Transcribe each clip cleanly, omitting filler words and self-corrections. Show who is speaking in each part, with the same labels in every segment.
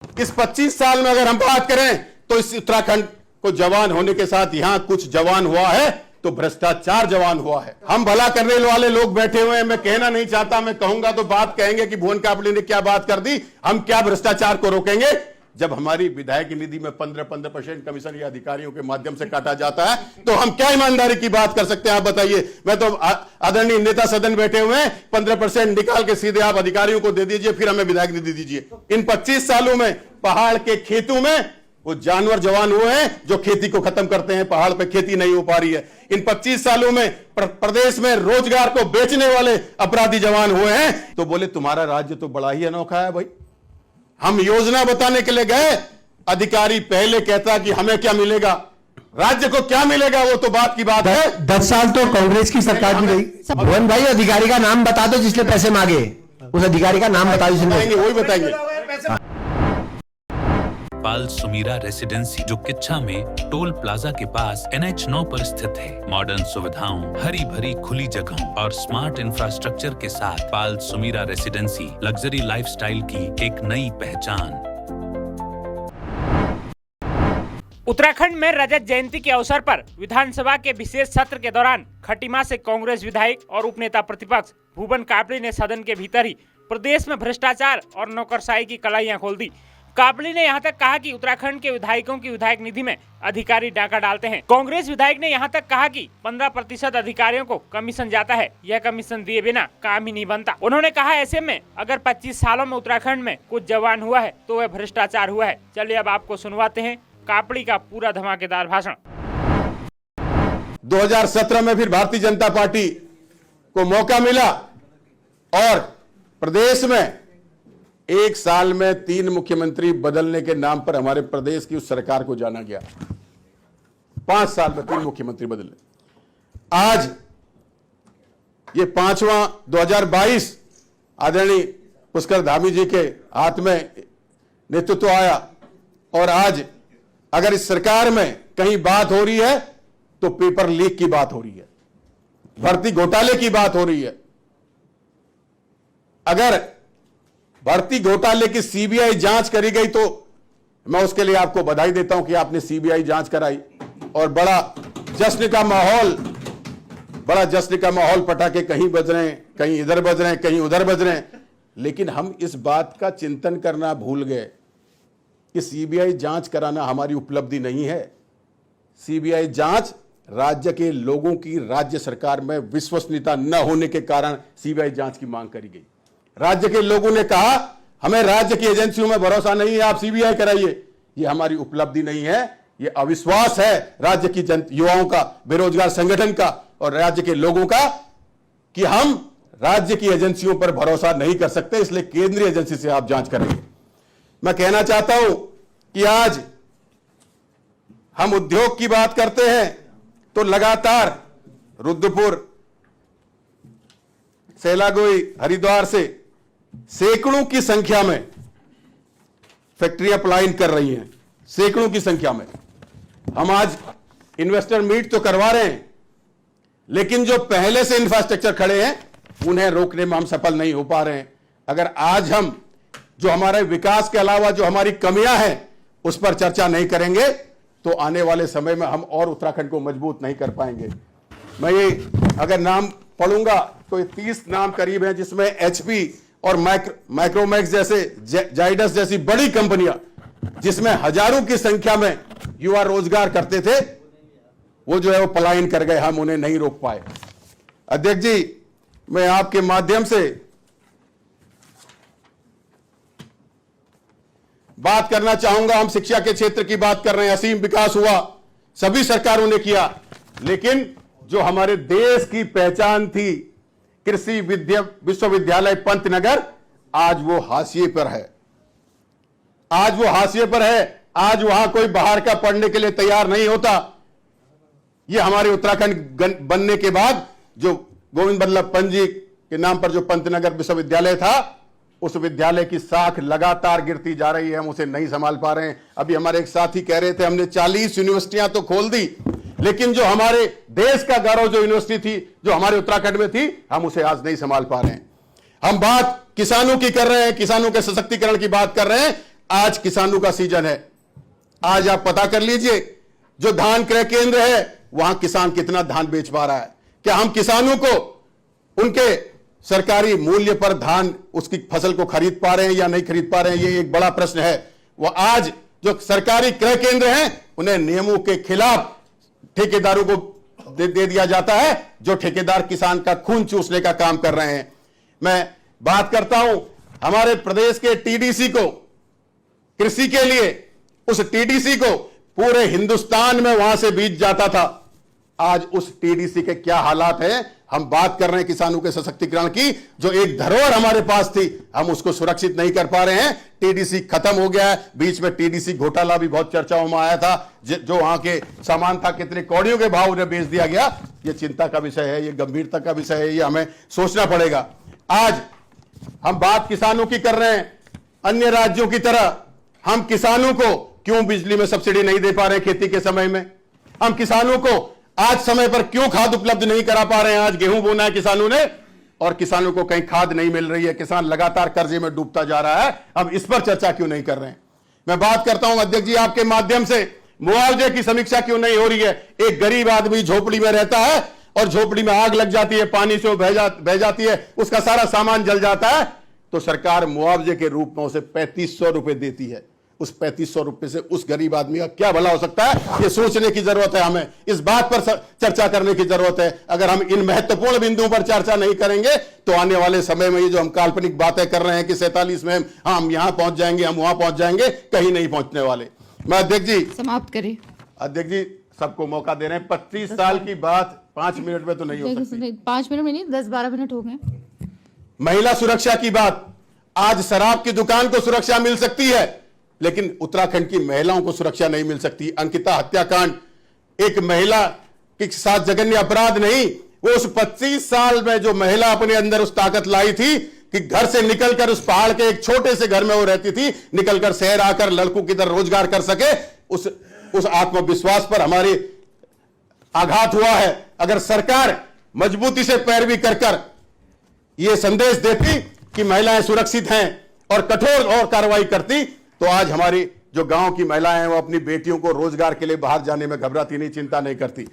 Speaker 1: इस 25 साल में अगर हम बात करें तो इस उत्तराखंड को जवान होने के साथ यहां कुछ जवान हुआ है तो भ्रष्टाचार जवान हुआ है। हम भला करने वाले लोग बैठे हुए हैं, मैं कहना नहीं चाहता, मैं कहूंगा तो बात कहेंगे कि भुवन कापड़ी ने क्या बात कर दी। हम क्या भ्रष्टाचार को रोकेंगे जब हमारी विधायक निधि में 15% कमीशन या अधिकारियों के माध्यम से काटा जाता है, तो हम क्या ईमानदारी की बात कर सकते हैं? आप बताइए। मैं तो आदरणीय नेता सदन बैठे हुए हैं, 15% निकाल के सीधे आप अधिकारियों को दे दीजिए, फिर हमें विधायक निधि दीजिए। इन 25 सालों में पहाड़ के खेतों में वो जानवर जवान हुए हैं जो खेती को खत्म करते हैं। पहाड़ पे खेती नहीं हो पा रही है। इन 25 सालों में प्रदेश में रोजगार को बेचने वाले अपराधी जवान हुए हैं। तो बोले तुम्हारा राज्य तो बड़ा ही अनोखा है भाई। हम योजना बताने के लिए गए, अधिकारी पहले कहता कि हमें क्या मिलेगा, राज्य को क्या मिलेगा, वो तो बात की बात है।
Speaker 2: 10 साल तो कांग्रेस की सरकार की रही। भुवन भाई, अधिकारी का नाम बता दो जिसने पैसे मांगे, उस अधिकारी का नाम बता दो जिसने।
Speaker 1: वही बताएंगे।
Speaker 3: पाल सुमीरा रेसिडेंसी जो किच्छा में टोल प्लाजा के पास NH 9 पर स्थित है। मॉडर्न सुविधाओं, हरी भरी खुली जगहों और स्मार्ट इंफ्रास्ट्रक्चर के साथ पाल सुमीरा रेसिडेंसी लग्जरी लाइफस्टाइल की एक नई पहचान।
Speaker 4: उत्तराखंड में रजत जयंती के अवसर पर विधानसभा के विशेष सत्र के दौरान खटीमा से कांग्रेस विधायक और उपनेता प्रतिपक्ष भुवन कापड़ी ने सदन के भीतर ही प्रदेश में भ्रष्टाचार और नौकरशाही की कलाइयां खोल दी। कापड़ी ने यहां तक कहा कि उत्तराखंड के विधायकों की विधायक निधि में अधिकारी डाका डालते हैं। कांग्रेस विधायक ने यहां तक कहा कि 15% अधिकारियों को कमीशन जाता है, यह कमीशन दिए बिना काम ही नहीं बनता। उन्होंने कहा ऐसे में अगर 25 सालों में उत्तराखंड में कुछ जवान हुआ है तो वह भ्रष्टाचार हुआ है। चलिए अब आपको सुनवाते हैं कापड़ी का पूरा धमाकेदार भाषण।
Speaker 1: 2017 में फिर भारतीय जनता पार्टी को मौका मिला और प्रदेश में एक साल में 3 मुख्यमंत्री बदलने के नाम पर हमारे प्रदेश की उस सरकार को जाना गया। 5 साल में 3 मुख्यमंत्री बदले। आज ये 5वां 2022 आदरणीय पुष्कर धामी जी के हाथ में नेतृत्व आया और आज अगर इस सरकार में कहीं बात हो रही है तो पेपर लीक की बात हो रही है, भर्ती घोटाले की बात हो रही है। अगर भर्ती घोटाले की सीबीआई जांच करी गई तो मैं उसके लिए आपको बधाई देता हूं कि आपने सीबीआई जांच कराई और बड़ा जश्न का माहौल पटाखे कहीं बज रहे हैं, कहीं इधर बज रहे हैं, कहीं उधर बज रहे हैं। लेकिन हम इस बात का चिंतन करना भूल गए कि सीबीआई जांच कराना हमारी उपलब्धि नहीं है। सीबीआई जांच राज्य के लोगों की राज्य सरकार में विश्वसनीयता न होने के कारण सीबीआई जांच की मांग करी गई। राज्य के लोगों ने कहा हमें राज्य की एजेंसियों में भरोसा नहीं है, आप सीबीआई कराइए। ये हमारी उपलब्धि नहीं है, ये अविश्वास है राज्य की युवाओं का, बेरोजगार संगठन का और राज्य के लोगों का कि हम राज्य की एजेंसियों पर भरोसा नहीं कर सकते, इसलिए केंद्रीय एजेंसी से आप जांच करेंगे। मैं कहना चाहता हूं कि आज हम उद्योग की बात करते हैं तो लगातार रुद्रपुर, सेलागोई, हरिद्वार से सैकड़ों की संख्या में फैक्ट्रियां पलायन कर रही हैं। सैकड़ों की संख्या में हम आज इन्वेस्टर मीट तो करवा रहे हैं, लेकिन जो पहले से इंफ्रास्ट्रक्चर खड़े हैं उन्हें रोकने में हम सफल नहीं हो पा रहे हैं। अगर आज हम जो हमारे विकास के अलावा जो हमारी कमियां हैं उस पर चर्चा नहीं करेंगे तो आने वाले समय में हम और उत्तराखंड को मजबूत नहीं कर पाएंगे। मैं ये अगर नाम पढ़ूंगा तो 30 नाम करीब हैं, जिसमें HP और माइक्रोमैक्स जैसे, जाइडस जैसी बड़ी कंपनियां जिसमें हजारों की संख्या में युवा रोजगार करते थे, वो जो है वो पलायन कर गए, हम उन्हें नहीं रोक पाए। अध्यक्ष जी, मैं आपके माध्यम से बात करना चाहूंगा। हम शिक्षा के क्षेत्र की बात कर रहे हैं, असीम विकास हुआ, सभी सरकारों ने किया, लेकिन जो हमारे देश की पहचान थी कृषि विश्वविद्यालय पंतनगर, आज वो हाशिए पर है। आज वहां कोई बाहर का पढ़ने के लिए तैयार नहीं होता। ये हमारे उत्तराखंड बनने के बाद जो गोविंद बल्लभ पंत जी के नाम पर जो पंतनगर विश्वविद्यालय था, उस विद्यालय की साख लगातार गिरती जा रही है, हम उसे नहीं संभाल पा रहे हैं। अभी हमारे एक साथी कह रहे थे हमने 40 यूनिवर्सिटियां तो खोल दी, लेकिन जो हमारे देश का गौरव जो यूनिवर्सिटी थी, जो हमारे उत्तराखंड में थी, हम उसे आज नहीं संभाल पा रहे हैं। हम बात किसानों की कर रहे हैं, किसानों के सशक्तिकरण की बात कर रहे हैं। आज किसानों का सीजन है। आज आप पता कर लीजिए, जो धान क्रय केंद्र है वहां किसान कितना धान बेच पा रहा है। क्या हम किसानों को उनके सरकारी मूल्य पर धान उसकी फसल को खरीद पा रहे हैं या नहीं खरीद पा रहे हैं, ये एक बड़ा प्रश्न है। वह आज जो सरकारी क्रय केंद्र हैं उन्हें नियमों के खिलाफ ठेकेदारों को दे दिया जाता है, जो ठेकेदार किसान का खून चूसने का काम कर रहे हैं। मैं बात करता हूं हमारे प्रदेश के टीडीसी को, कृषि के लिए उस टीडीसी को पूरे हिंदुस्तान में वहां से बीज जाता था। आज उस टीडीसी के क्या हालात हैं। हम बात कर रहे हैं किसानों के सशक्तिकरण की, जो एक धरोहर हमारे पास थी, हम उसको सुरक्षित नहीं कर पा रहे हैं। टीडीसी खत्म हो गया है। बीच में टीडीसी घोटाला भी बहुत चर्चाओं में आया था, जो वहां के सामान था कितने कौड़ियों के भाव उन्हें बेच दिया गया। यह चिंता का विषय है, यह गंभीरता का विषय है, यह हमें सोचना पड़ेगा। आज हम बात किसानों की कर रहे हैं, अन्य राज्यों की तरह हम किसानों को क्यों बिजली में सब्सिडी नहीं दे पा रहे हैं खेती के समय में? हम किसानों को आज समय पर क्यों खाद उपलब्ध नहीं करा पा रहे हैं? आज गेहूं बोना है किसानों ने और किसानों को कहीं खाद नहीं मिल रही है, किसान लगातार कर्जे में डूबता जा रहा है। हम इस पर चर्चा क्यों नहीं कर रहे हैं? मैं बात करता हूं अध्यक्ष जी, आपके माध्यम से मुआवजे की समीक्षा क्यों नहीं हो रही है? एक गरीब आदमी झोपड़ी में रहता है और झोपड़ी में आग लग जाती है, पानी से बह जाती है, उसका सारा सामान जल जाता है, तो सरकार मुआवजे के रूप में उसे 3500 रुपए देती है। उस 3500 रुपए से उस गरीब आदमी का क्या भला हो सकता है, ये सोचने की जरूरत है। हमें इस बात पर चर्चा करने की जरूरत है। अगर हम इन महत्वपूर्ण बिंदुओं पर चर्चा नहीं करेंगे तो आने वाले समय में ये जो हम काल्पनिक बातें कर रहे हैं कि 47 में हम यहां पहुंच जाएंगे, हम वहां पहुंच जाएंगे, कहीं नहीं पहुंचने वाले। मैं अध्यक्ष जी समाप्त करिए। अध्यक्ष जी सबको मौका दे रहे हैं। 25 साल की बात 5 मिनट में तो नहीं हो सकती।
Speaker 5: 5 मिनट में नहीं, 10-12 मिनट हो गए।
Speaker 1: महिला सुरक्षा की बात, आज शराब की दुकान को सुरक्षा मिल सकती है, लेकिन उत्तराखंड की महिलाओं को सुरक्षा नहीं मिल सकती। अंकिता हत्याकांड एक महिला के साथ जघन्य अपराध नहीं, वो उस 25 साल में जो महिला अपने अंदर उस ताकत लाई थी कि घर से निकलकर उस पहाड़ के एक छोटे से घर में वो रहती थी, निकलकर शहर आकर लड़कों की तरह रोजगार कर सके, उस आत्मविश्वास पर हमारे आघात हुआ है। अगर सरकार मजबूती से पैरवी कर यह संदेश देती कि महिलाएं सुरक्षित हैं और कठोर और कार्रवाई करती, तो आज हमारी जो गांव की महिलाएं हैं वो अपनी बेटियों को रोजगार के लिए बाहर जाने में घबराती नहीं, चिंता नहीं करती।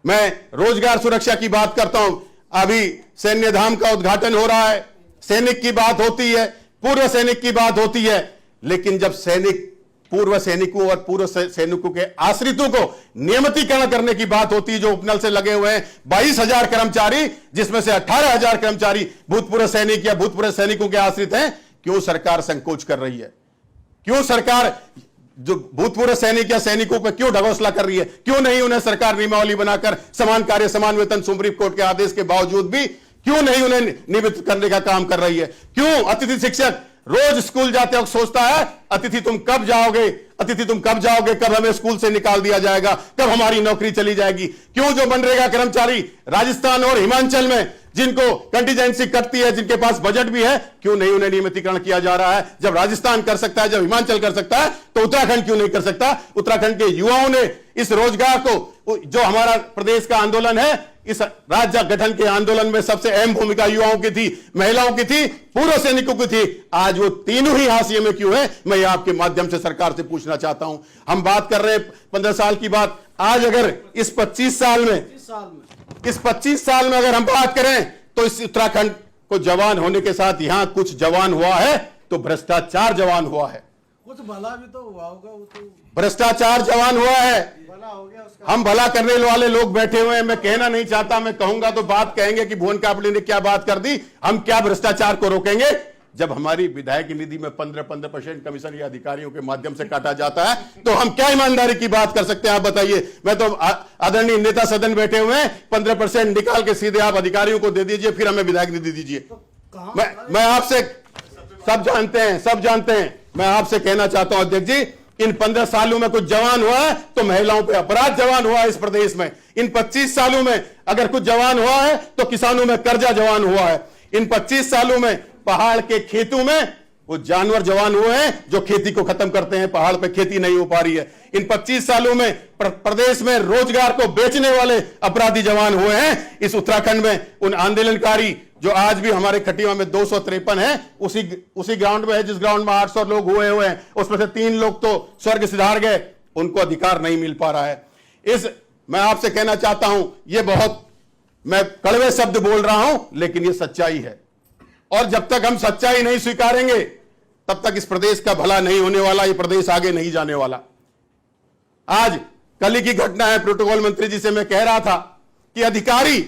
Speaker 1: मैं रोजगार सुरक्षा की बात करता हूं। अभी सैन्य धाम का उद्घाटन हो रहा है, सैनिक की बात होती है, पूर्व सैनिक की बात होती है, लेकिन जब पूर्व सैनिकों और पूर्व सैनिकों के आश्रितों को नियमितीकरण करने की बात होती है, जो उपनल से लगे हुए हैं 22,000 कर्मचारी, जिसमें से 18,000 कर्मचारी भूतपूर्व सैनिक या भूतपूर्व सैनिकों के आश्रित हैं, क्यों सरकार संकोच कर रही है? क्यों सरकार जो भूतपूर्व सैनिक या सैनिकों पर क्यों ढगोसला कर रही है? क्यों नहीं उन्हें सरकार नियमावली बनाकर समान कार्य समान वेतन सुप्रीम कोर्ट के आदेश के बावजूद भी क्यों नहीं उन्हें नियमित करने का काम कर रही है? क्यों अतिथि शिक्षक रोज स्कूल जाते वक्त सोचता है अतिथि तुम कब जाओगे, अतिथि तुम कब जाओगे, कब हमें स्कूल से निकाल दिया जाएगा, कब हमारी नौकरी चली जाएगी? क्यों जो मनरेगा कर्मचारी राजस्थान और हिमाचल में जिनको कंटीजेंसी कटती है, जिनके पास बजट भी है, क्यों नहीं उन्हें नियमितीकरण किया जा रहा है? जब राजस्थान कर सकता है, जब हिमाचल कर सकता है, तो उत्तराखंड क्यों नहीं कर सकता? उत्तराखंड के युवाओं ने इस रोजगार को, जो हमारा प्रदेश का आंदोलन है, इस राज्य गठन के आंदोलन में सबसे अहम भूमिका युवाओं की थी, महिलाओं की थी, पूर्व सैनिकों की थी। आज वो तीनों ही हाशिए में क्यों है? मैं आपके माध्यम से सरकार से पूछना चाहता हूं। हम बात कर रहे हैं 15 साल की बात। आज अगर इस 25 साल में अगर हम बात करें तो इस उत्तराखंड को जवान होने के साथ यहां कुछ जवान हुआ है तो भ्रष्टाचार जवान हुआ है।
Speaker 6: कुछ भला भी तो हुआ होगा, वो तो
Speaker 1: भ्रष्टाचार जवान हुआ है।
Speaker 6: भला हो गया उसका।
Speaker 1: हम भला करने वाले लोग बैठे हुए हैं। मैं कहना नहीं चाहता, मैं कहूंगा तो बात कहेंगे कि भुवन कापड़ी ने क्या बात कर दी। हम क्या भ्रष्टाचार को रोकेंगे? जब हमारी विधायक निधि में 15% कमीशन या अधिकारियों के माध्यम से काटा जाता है, तो हम क्या ईमानदारी की बात कर सकते हैं? आप बताइए। मैं तो आदरणीय नेता सदन बैठे हुए हैं, 15% निकाल के सीधे आप अधिकारियों को दे दीजिए, फिर हमें विधायक निधि दीजिए। मैं आपसे सब जानते हैं। मैं आपसे कहना चाहता हूं अध्यक्ष जी, इन 15 सालों में कुछ जवान हुआ है तो महिलाओं पे अपराध जवान हुआ है इस प्रदेश में। इन 25 सालों में अगर कुछ जवान हुआ है तो किसानों में कर्जा जवान हुआ है। इन 25 सालों में पहाड़ के खेतों में वो जानवर जवान हुए हैं जो खेती को खत्म करते हैं, पहाड़ पे खेती नहीं हो पा रही है। इन 25 सालों में प्रदेश में रोजगार को बेचने वाले अपराधी जवान हुए हैं। इस उत्तराखंड में उन आंदोलनकारी जो आज भी हमारे खटीमा में 253 है, उसी ग्राउंड में है जिस ग्राउंड में 800 लोग हुए हैं, उसमें से 3 लोग तो स्वर्ग सिधार गए, उनको अधिकार नहीं मिल पा रहा है। मैं आपसे कहना चाहता हूं, ये बहुत मैं कड़वे शब्द बोल रहा हूं, लेकिन ये सच्चाई है, और जब तक हम सच्चाई नहीं स्वीकारेंगे तब तक इस प्रदेश का भला नहीं होने वाला, ये प्रदेश आगे नहीं जाने वाला। आज कल ही की घटना है, प्रोटोकॉल मंत्री जी से मैं कह रहा था कि अधिकारी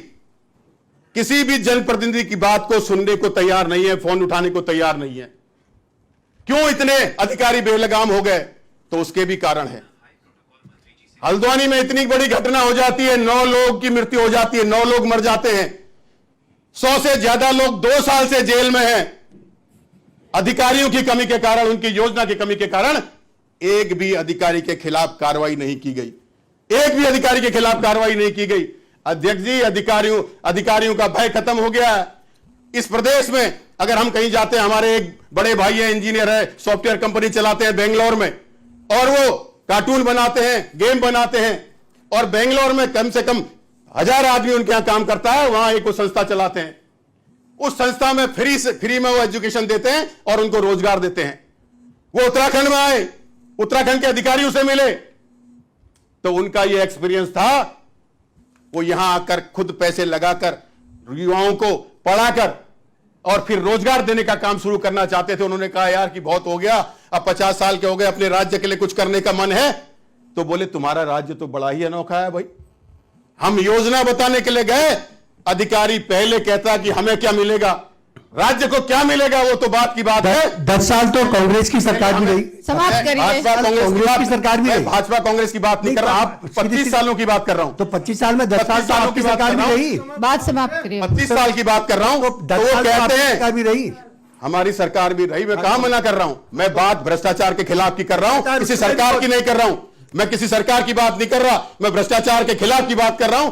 Speaker 1: किसी भी जनप्रतिनिधि की बात को सुनने को तैयार नहीं है, फोन उठाने को तैयार नहीं है। क्यों इतने अधिकारी बेलगाम हो गए? तो उसके भी कारण है। हल्द्वानी में इतनी बड़ी घटना हो जाती है, 9 लोगों की मृत्यु हो जाती है, 9 लोग मर जाते हैं, 100 से ज्यादा लोग 2 साल से जेल में हैं। अधिकारियों की कमी के कारण, उनकी योजना की कमी के कारण एक भी अधिकारी के खिलाफ कार्रवाई नहीं की गई, एक भी अधिकारी के खिलाफ कार्रवाई नहीं की गई। अध्यक्ष जी, अधिकारियों का भय खत्म हो गया है इस प्रदेश में। अगर हम कहीं जाते हैं, हमारे एक बड़े भाई है, इंजीनियर है, सॉफ्टवेयर कंपनी चलाते हैं बेंगलोर में, और वो कार्टून बनाते हैं, गेम बनाते हैं, और बेंगलोर में कम से कम 1000 आदमी उनके यहां काम करता है। वहां एक संस्था चलाते हैं, उस संस्था में फ्री में वो एजुकेशन देते हैं और उनको रोजगार देते हैं। वो उत्तराखंड में आए, उत्तराखंड के अधिकारियों से मिले, तो उनका ये एक्सपीरियंस था, वो यहां आकर खुद पैसे लगाकर युवाओं को पढ़ाकर और फिर रोजगार देने का काम शुरू करना चाहते थे। उन्होंने कहा यार कि बहुत हो गया, अब 50 साल के हो गए, अपने राज्य के लिए कुछ करने का मन है। तो बोले तुम्हारा राज्य तो बड़ा ही अनोखा है भाई, हम योजना बताने के लिए गए, अधिकारी पहले कहता कि हमें क्या मिलेगा, राज्य को क्या मिलेगा, वो तो बात की बात है।
Speaker 2: 10 साल तो कांग्रेस की सरकार भी रही,
Speaker 5: समाप्त करिए।
Speaker 1: भाजपा कांग्रेस
Speaker 2: की सरकार भी रही।
Speaker 1: भाजपा कांग्रेस की बात नहीं कर रहा, आप 25 सालों की बात कर रहा हूं।
Speaker 2: तो 25 साल में 10 साल तो आपकी सरकार भी रही,
Speaker 5: बात समाप्त करिए।
Speaker 1: 25 साल की बात कर रहा हूं। तो
Speaker 2: 10
Speaker 1: वो
Speaker 2: साल तो
Speaker 1: कहते
Speaker 2: आपकी
Speaker 1: हैं
Speaker 2: सरकार भी रही।
Speaker 1: हमारी सरकार भी रही, मैं कहां मना कर रहा हूं। मैं बात भ्रष्टाचार के खिलाफ की कर रहा हूं, किसी सरकार की नहीं कर रहा हूं। मैं किसी सरकार की बात नहीं कर रहा, मैं भ्रष्टाचार के खिलाफ की बात कर रहा हूं।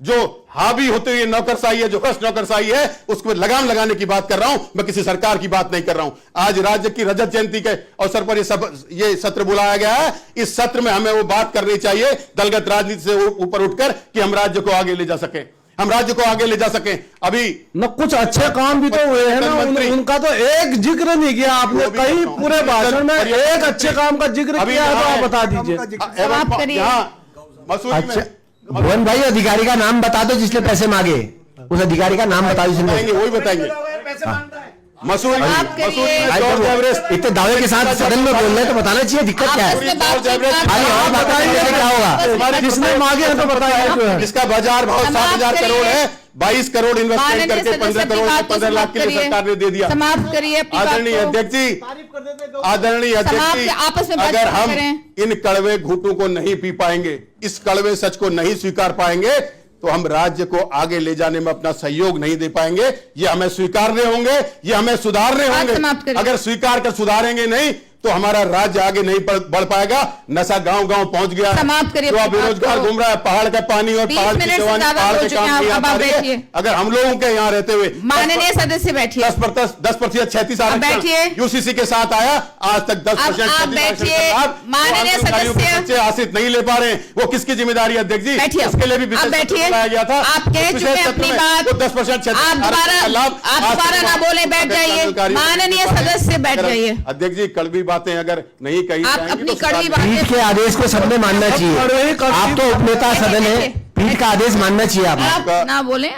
Speaker 1: जो हावी होती हुई नौकरशाही है, जो भ्रष्ट नौकरशाही है, उसको लगाम लगाने की बात कर रहा हूं, मैं किसी सरकार की बात नहीं कर रहा हूं। आज राज्य की रजत जयंती के अवसर पर ये सत्र बुलाया गया है। इस सत्र में हमें वो बात करनी चाहिए दलगत राजनीति से ऊपर उठकर कि हम राज्य को आगे ले जा सके, हम राज्य को आगे ले जा सके। अभी
Speaker 6: न कुछ अच्छे काम भी तो हुए हैं ना, उनका तो एक जिक्र नहीं किया आपने, कहीं पूरे भाषण में एक अच्छे काम का जिक्र किया है तो आप बता दीजिए।
Speaker 5: समाप्त करिए।
Speaker 1: मसूरी में
Speaker 2: भुवन भाई, अधिकारी का नाम बता दो जिसने पैसे मांगे, उस अधिकारी का नाम बता दो जिसने।
Speaker 1: बताएंगे, वही बताएंगे। मसूरी में जॉर्ज एवरेस्ट
Speaker 2: इतने दावे के साथ सदन में बोल रहे हैं तो बताना चाहिए दिक्कत क्या है। खाली और बताएंगे क्या होगा,
Speaker 6: जिसने मांगे हैं तो बताइए।
Speaker 1: जिसका बाजार भाव 7,000 करोड़ है, 22 करोड़ इन्वेस्टमेंट करके 15 करोड़ से 15 लाख के लिए सरकार ने दे दिया।
Speaker 5: समाप्त करिए अपनी बात को।
Speaker 1: आदरणीय अध्यक्ष जी, आदरणीय अध्यक्ष जी,
Speaker 5: आपस में बात
Speaker 1: अगर हम
Speaker 5: करें।
Speaker 1: इन कड़वे घूंटों को नहीं पी पाएंगे, इस कड़वे सच को नहीं स्वीकार पाएंगे, तो हम राज्य को आगे ले जाने में अपना सहयोग नहीं दे पाएंगे। ये हमें स्वीकारने होंगे, ये हमें सुधारने होंगे। अगर स्वीकार कर सुधारेंगे नहीं तो हमारा राज्य आगे नहीं बढ़ पाएगा। नशा गांव गांव पहुंच गया है,
Speaker 5: समाप्त करिए
Speaker 1: जो बेरोजगार घूम रहा है, पहाड़ का पानी और पहाड़ की जवानी, पहाड़ के काम नहीं आ पा रही है। अगर हम लोगों के यहाँ रहते हुए
Speaker 5: माननीय सदस्य बैठिए।
Speaker 1: 10% 36 आरक्षण यूसीसी के साथ आया, आज तक 10%
Speaker 5: माननीय सदस्य
Speaker 1: आश्रित नहीं ले पा रहे हैं। वो किसकी जिम्मेदारी है अध्यक्ष जी?
Speaker 5: बैठिए,
Speaker 1: उसके लिए भी विशेष सत्र बुलाया गया था।
Speaker 5: आप कह चुके हैं अपनी बात,
Speaker 1: 10%
Speaker 5: आप दोबारा ना बोले, बैठ जाइए। माननीय सदस्य बैठ जाइए।
Speaker 1: अध्यक्ष जी, कड़वी बातें अगर नहीं कही
Speaker 5: आप
Speaker 1: जाएंगी
Speaker 5: अपनी
Speaker 1: तो
Speaker 5: कड़वी
Speaker 2: पीठ के आदेश को सबने मानना चाहिए। आप तो उपनेता सदन है, पीठ का आदेश मानना चाहिए आप।
Speaker 5: आप ना बोले।